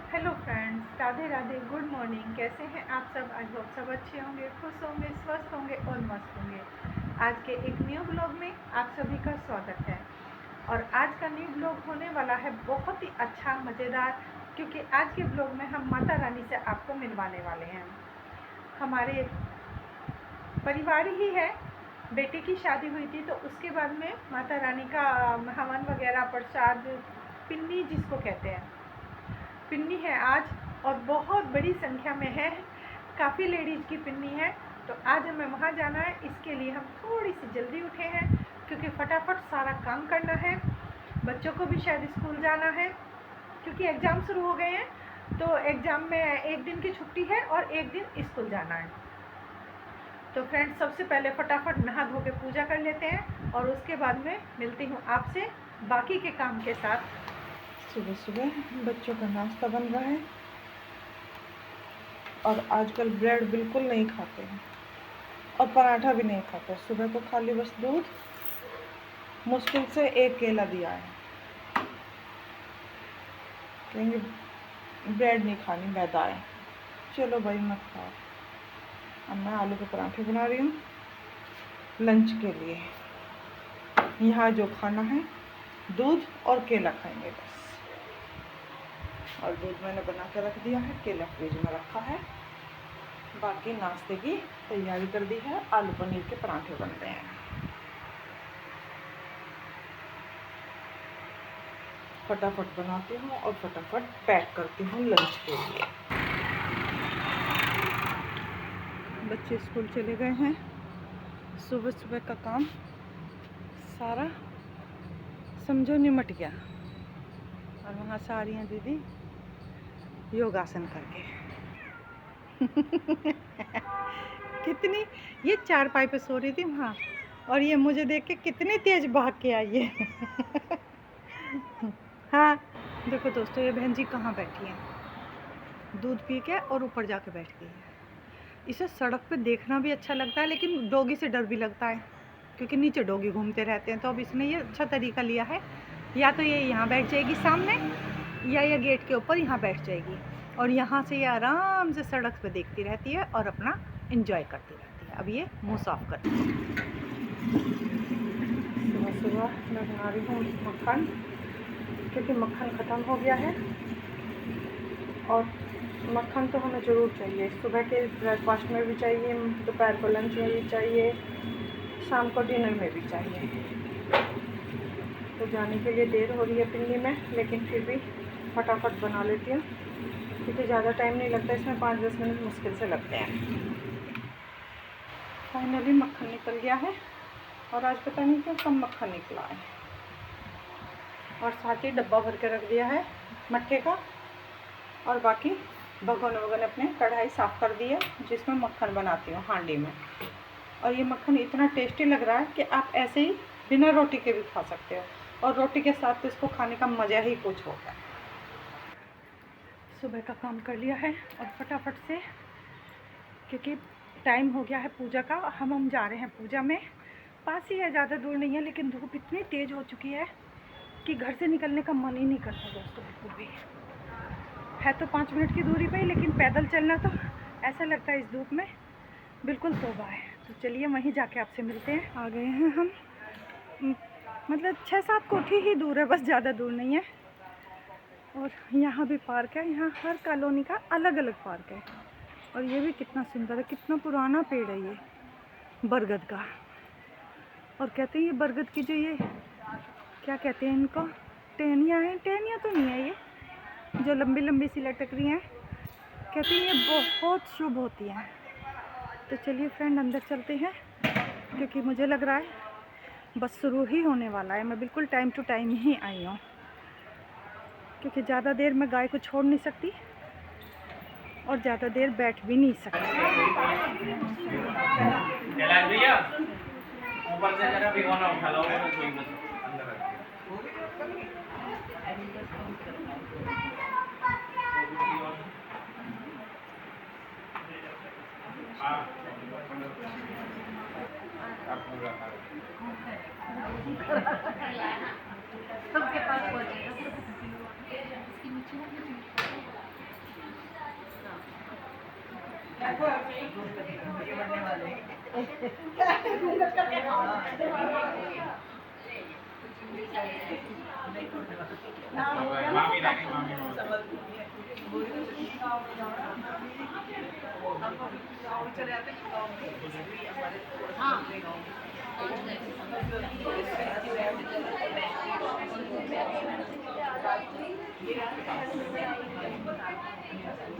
Hello friends, Radhe Radhe, good morning. कैसे हैं आप सब? आई होप सब अच्छे होंगे, खुश होंगे, स्वस्थ होंगे और मस्त होंगे। आज के एक न्यू ब्लॉग में आप सभी का स्वागत है। और आज का न्यू ब्लॉग होने वाला है बहुत ही अच्छा, मज़ेदार, क्योंकि आज के ब्लॉग में हम माता रानी से आपको मिलवाने वाले हैं। हमारे परिवार ही है, बेटे की शादी हुई थी तो उसके बाद में माता रानी का हवन वगैरह, प्रसाद, पिन्नी जिसको कहते हैं, पिन्नी है आज। और बहुत बड़ी संख्या में है, काफ़ी लेडीज़ की पिन्नी है। तो आज हमें वहाँ जाना है, इसके लिए हम थोड़ी सी जल्दी उठे हैं, क्योंकि फटाफट सारा काम करना है। बच्चों को भी शायद स्कूल जाना है, क्योंकि एग्ज़ाम शुरू हो गए हैं। तो एग्ज़ाम में एक दिन की छुट्टी है और एक दिन स्कूल जाना है। तो फ्रेंड्स, सबसे पहले फटाफट नहा धो के पूजा कर लेते हैं और उसके बाद में मिलती हूँ आपसे बाकी के काम के साथ। सुबह सुबह बच्चों का नाश्ता बन रहा है और आजकल ब्रेड बिल्कुल नहीं खाते हैं और पराठा भी नहीं खाते। सुबह को खाली बस दूध, मुश्किल से एक केला दिया है। कहेंगे ब्रेड नहीं खानी, मैदा है। चलो भाई मत खाओ। अब मैं आलू के पराठे बना रही हूँ लंच के लिए। यहाँ जो खाना है दूध और केला खाएंगे बस। और दूध मैंने बना के रख दिया है, केला फ्रिज में रखा है। बाकी नाश्ते की तैयारी कर दी है, आलू पनीर के पराठे बन रहे हैं। फटाफट बनाती हूँ और फटाफट पैक करती हूँ लंच के लिए। बच्चे स्कूल चले गए हैं। सुबह सुबह का काम सारा समझो निमट गया। और वहाँ से आ रही हैं दीदी योगासन करके। कितनी, ये चारपाई पे सो रही थी वहाँ, और ये मुझे देख के कितनी तेज भाग के आई है। हाँ देखो दोस्तों, ये बहन जी कहाँ बैठी हैं, दूध पी के और ऊपर जाके बैठ गई है। इसे सड़क पे देखना भी अच्छा लगता है, लेकिन डॉगी से डर भी लगता है, क्योंकि नीचे डॉगी घूमते रहते हैं। तो अब इसने ये अच्छा तरीका लिया है, या तो ये यहाँ बैठ जाएगी सामने, या ये गेट के ऊपर यहाँ बैठ जाएगी, और यहाँ से ये आराम से सड़क पे देखती रहती है और अपना एंजॉय करती रहती है। अब ये मुँह साफ करती है। सुबह सुबह मैं बना रही हूँ मक्खन, क्योंकि मक्खन ख़त्म हो गया है। और मक्खन तो हमें ज़रूर चाहिए, सुबह के ब्रेकफास्ट में भी चाहिए, दोपहर को लंच में भी चाहिए, शाम को डिनर में भी चाहिए। तो जाने के लिए देर हो रही है पिन्नी में, लेकिन फिर भी फटाफट बना लेती हूँ, क्योंकि ज़्यादा टाइम नहीं लगता इसमें, 5-10 मिनट मुश्किल से लगते हैं। फाइनली मक्खन निकल गया है, और आज पता नहीं क्यों कम मक्खन निकला है। और साथ ही डब्बा भर के रख दिया है मट्ठे का, और बाकी भगोने वगोने अपने कढ़ाई साफ़ कर दी है, जिसमें मक्खन बनाती हूँ हांडी में। और ये मक्खन इतना टेस्टी लग रहा है कि आप ऐसे ही बिना रोटी के भी खा सकते हो, और रोटी के साथ तो इसको खाने का मज़ा ही कुछ होता है। सुबह का काम कर लिया है और फटाफट से, क्योंकि टाइम हो गया है पूजा का, हम जा रहे हैं पूजा में। पास ही है, ज़्यादा दूर नहीं है, लेकिन धूप इतनी तेज़ हो चुकी है कि घर से निकलने का मन ही नहीं करता दोस्तों, बिल्कुल भी। है तो 5 मिनट की दूरी पे, लेकिन पैदल चलना तो ऐसा लगता है इस धूप में बिल्कुल तौबा है। तो चलिए वहीं जाके आपसे मिलते हैं। आ गए हैं हम, मतलब 6-7 कोठी ही दूर है, बस ज़्यादा दूर नहीं है। और यहाँ भी पार्क है, यहाँ हर कॉलोनी का अलग अलग पार्क है। और ये भी कितना सुंदर है, कितना पुराना पेड़ है ये बरगद का। और कहते हैं ये बरगद की जो ये क्या कहते हैं इनको, टहनियाँ हैं, टहनियाँ तो नहीं है ये, जो लंबी लंबी सी लटक रही हैं, कहते हैं ये बहुत शुभ होती हैं। तो चलिए फ्रेंड, अंदर चलते हैं, क्योंकि मुझे लग रहा है बस शुरू ही होने वाला है। मैं बिल्कुल टाइम टू टाइम ही आई हूँ, क्योंकि ज़्यादा देर मैं गाय को छोड़ नहीं सकती और ज़्यादा देर बैठ भी नहीं सकती। ऊपर से जरा भिगोना उठा लो, कोई मत अंदर सबके पास पहुंचेगा।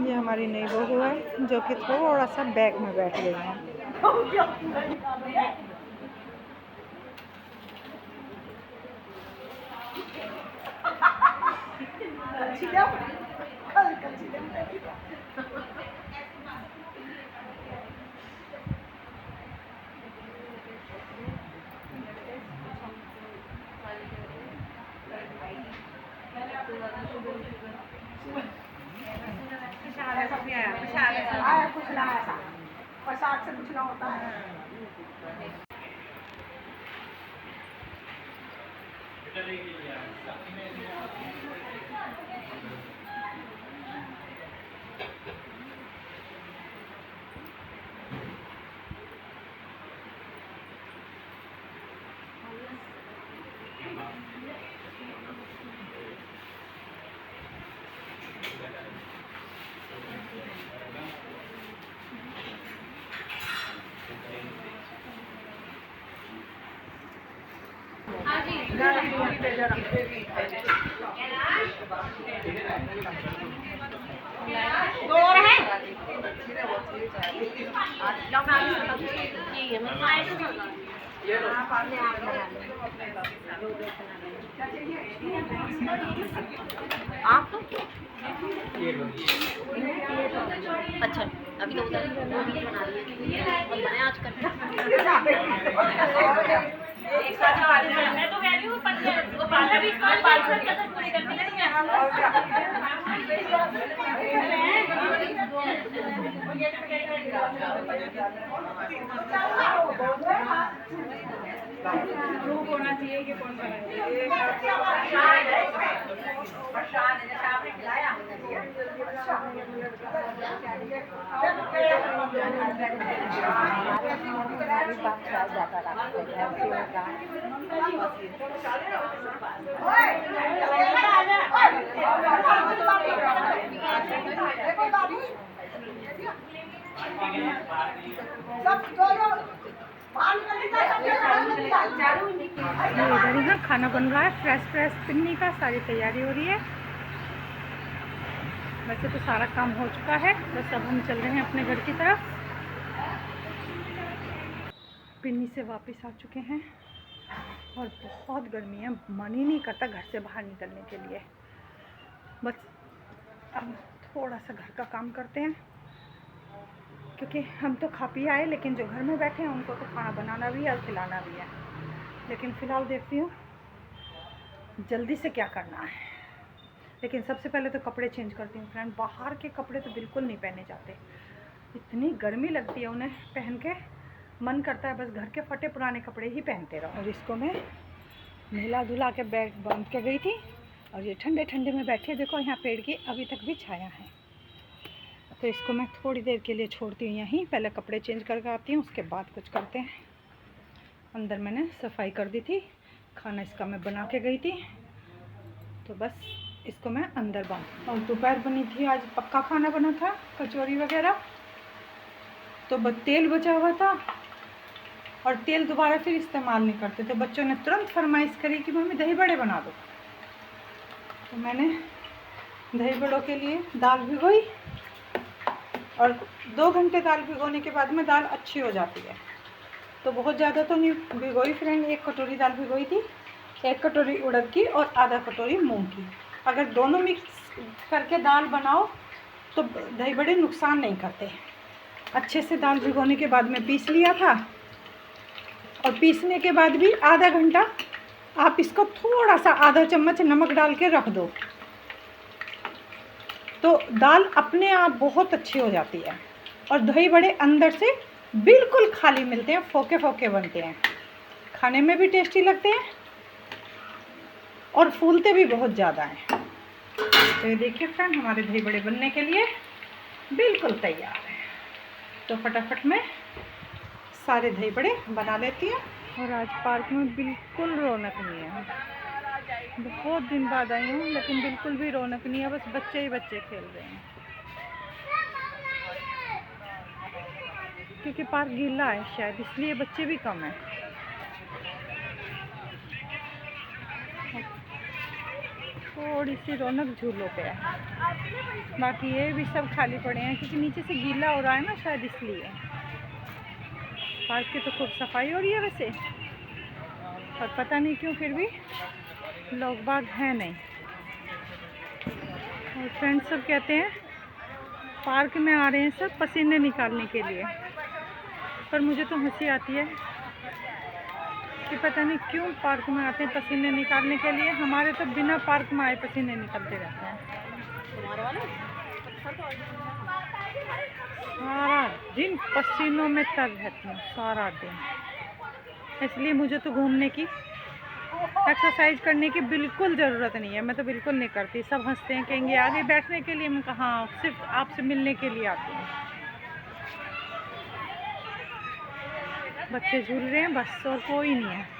ये हमारी नई बहू है जो कि थोड़ा सा बैग में बैठ गई है। प्रसाद से पूछना होता है। आप तो अच्छा अभी तो उधर वो भी बना रही है और बने आज कर एक साथ मैं तो कह रही हूँ 15-20 मिनट पूरी करनी है। ग्रुप होना चाहिए कि कौन इधर ही ना खाना बन रहा है, फ्रेश पिन्नी का सारी तैयारी हो रही है। वैसे तो सारा काम हो चुका है, बस अब हम चल रहे हैं अपने घर की तरफ। पिन्नी से वापस आ चुके हैं और बहुत गर्मी है, मन ही नहीं करता घर से बाहर निकलने के लिए। बस अब थोड़ा सा घर का काम करते हैं क्योंकि हम तो खा पी आए, लेकिन जो घर में बैठे हैं उनको तो खाना बनाना भी है और खिलाना भी है। लेकिन फ़िलहाल देखती हूँ जल्दी से क्या करना है। लेकिन सबसे पहले तो कपड़े चेंज करती हूँ फ्रेंड। बाहर के कपड़े तो बिल्कुल नहीं पहने जाते, इतनी गर्मी लगती है उन्हें पहन के, मन करता है बस घर के फटे पुराने कपड़े ही पहनते रहो। और इसको मैं नहला धुला के बैग बांध के गई थी और ये ठंडे ठंडे में बैठे, देखो यहाँ पेड़ की अभी तक भी छाया है। तो इसको मैं थोड़ी देर के लिए छोड़ती हूँ यहीं, पहले कपड़े चेंज करके आती हूँ, उसके बाद कुछ करते हैं। अंदर मैंने सफाई कर दी थी, खाना इसका मैं बना के गई थी, तो बस इसको मैं अंदर बांध। और दोपहर बनी थी आज पक्का खाना बना था, कचौरी वगैरह, तो तेल बचा हुआ था और तेल दोबारा फिर इस्तेमाल नहीं करते, तो बच्चों ने तुरंत फरमाइश करी कि मम्मी दही बड़े बना दो। तो मैंने दही बड़ों के लिए दाल भिगोई और 2 घंटे दाल भिगोने के बाद में दाल अच्छी हो जाती है। तो बहुत ज़्यादा तो नहीं भिगोई फ्रेंड, 1 कटोरी दाल भिगोई थी, 1 कटोरी उड़द की और आधा कटोरी मूंग की। अगर दोनों मिक्स करके दाल बनाओ तो दही बड़े नुकसान नहीं करते। अच्छे से दाल भिगोने के बाद में पीस लिया था और पीसने के बाद भी आधा घंटा आप इसको थोड़ा सा आधा चम्मच नमक डाल के रख दो, तो दाल अपने आप बहुत अच्छी हो जाती है। और दही बड़े अंदर से बिल्कुल खाली मिलते हैं, फोके फोके बनते हैं, खाने में भी टेस्टी लगते हैं और फूलते भी बहुत ज़्यादा हैं। तो ये देखिए फ्रेंड, हमारे दही बड़े बनने के लिए बिल्कुल तैयार है। तो फटाफट में सारे दही बड़े बना लेती हूँ। और आज पार्क में बिल्कुल रौनक नहीं है। बहुत दिन बाद आई हूँ लेकिन बिल्कुल भी रौनक नहीं है, बस बच्चे ही बच्चे खेल रहे हैं क्योंकि पार्क गीला है शायद, इसलिए बच्चे भी कम हैं। थोड़ी सी रौनक झूलों पे है, बाकी ये भी सब खाली पड़े हैं क्योंकि नीचे से गीला हो रहा है ना शायद, इसलिए। पार्क की तो खूब सफाई हो रही है वैसे, और पता नहीं क्यों फिर भी लोग बाग हैं नहीं। और फ्रेंड्स सब कहते हैं पार्क में आ रहे हैं सब पसीने निकालने के लिए, पर मुझे तो हंसी आती है कि पता नहीं क्यों पार्क में आते हैं पसीने निकालने के लिए। हमारे तो बिना पार्क में आए पसीने निकलते रहते हैं। सारा दिन पसीनों में तर रहती हूँ, सारा दिन। इसलिए मुझे तो घूमने की, एक्सरसाइज करने की बिल्कुल ज़रूरत नहीं है। मैं तो बिल्कुल नहीं करती। सब हंसते हैं, कहेंगे आगे बैठने के लिए। मैं कहा हाँ, सिर्फ आपसे मिलने के लिए आती हूँ। बच्चे झूल रहे हैं बस, और कोई नहीं है।